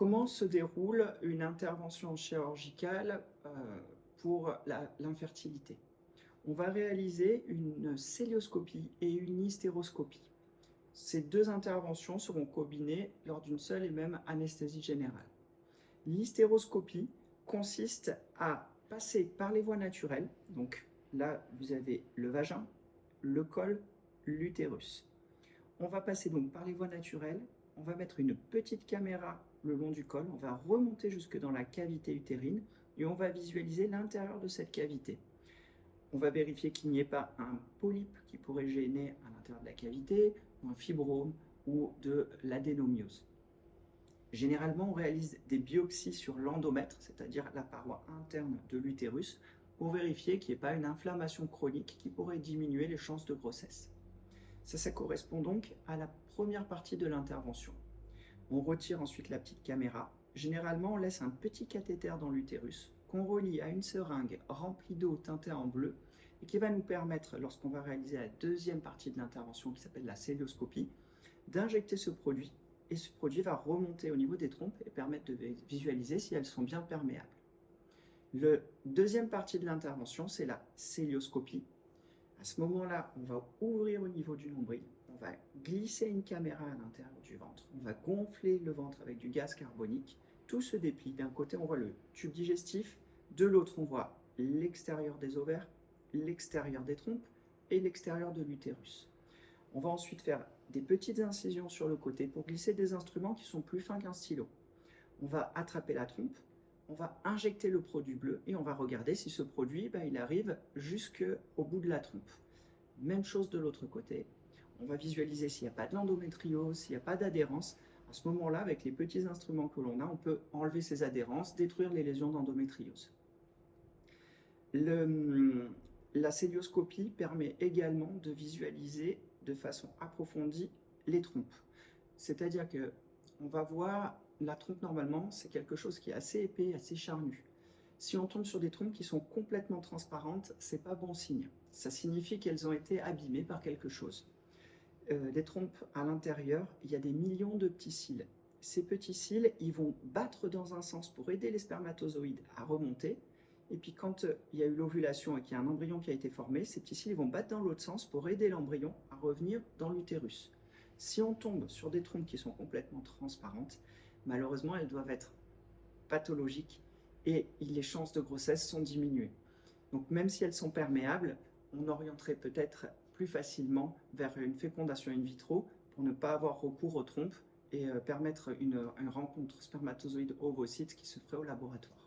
Comment se déroule une intervention chirurgicale pour l'infertilité? On va réaliser une cœlioscopie et une hystéroscopie. Ces deux interventions seront combinées lors d'une seule et même anesthésie générale. L'hystéroscopie consiste à passer par les voies naturelles. Donc là, vous avez le vagin, le col, l'utérus. On va passer donc par les voies naturelles, on va mettre une petite caméra le long du col, on va remonter jusque dans la cavité utérine et on va visualiser l'intérieur de cette cavité. On va vérifier qu'il n'y ait pas un polype qui pourrait gêner à l'intérieur de la cavité, ou un fibrome ou de l'adénomyose. Généralement, on réalise des biopsies sur l'endomètre, c'est-à-dire la paroi interne de l'utérus, pour vérifier qu'il n'y ait pas une inflammation chronique qui pourrait diminuer les chances de grossesse. Ça correspond donc à la première partie de l'intervention. On retire ensuite la petite caméra. Généralement, on laisse un petit cathéter dans l'utérus qu'on relie à une seringue remplie d'eau teintée en bleu et qui va nous permettre, lorsqu'on va réaliser la deuxième partie de l'intervention qui s'appelle la cœlioscopie, d'injecter ce produit. Et ce produit va remonter au niveau des trompes et permettre de visualiser si elles sont bien perméables. La deuxième partie de l'intervention, c'est la cœlioscopie. À ce moment-là, on va ouvrir au niveau du nombril, on va glisser une caméra à l'intérieur du ventre, on va gonfler le ventre avec du gaz carbonique, tout se déplie. D'un côté, on voit le tube digestif, de l'autre, on voit l'extérieur des ovaires, l'extérieur des trompes et l'extérieur de l'utérus. On va ensuite faire des petites incisions sur le côté pour glisser des instruments qui sont plus fins qu'un stylo. On va attraper la trompe, on va injecter le produit bleu et on va regarder si ce produit il arrive jusqu'au bout de la trompe. Même chose de l'autre côté. On va visualiser s'il n'y a pas de l'endométriose, s'il n'y a pas d'adhérence. À ce moment-là, avec les petits instruments que l'on a, on peut enlever ces adhérences, détruire les lésions d'endométriose. La cœlioscopie permet également de visualiser de façon approfondie les trompes. C'est-à-dire qu'on va voir la trompe normalement, c'est quelque chose qui est assez épais, assez charnu. Si on tombe sur des trompes qui sont complètement transparentes, c'est pas bon signe. Ça signifie qu'elles ont été abîmées par quelque chose. Les trompes à l'intérieur, il y a des millions de petits cils. Ces petits cils, ils vont battre dans un sens pour aider les spermatozoïdes à remonter. Et puis quand il y a eu l'ovulation et qu'il y a un embryon qui a été formé, ces petits cils vont battre dans l'autre sens pour aider l'embryon à revenir dans l'utérus. Si on tombe sur des trompes qui sont complètement transparentes, malheureusement, elles doivent être pathologiques et les chances de grossesse sont diminuées. Donc même si elles sont perméables, on orienterait peut-être plus facilement vers une fécondation in vitro pour ne pas avoir recours aux trompes et permettre une rencontre spermatozoïde-ovocyte qui se ferait au laboratoire.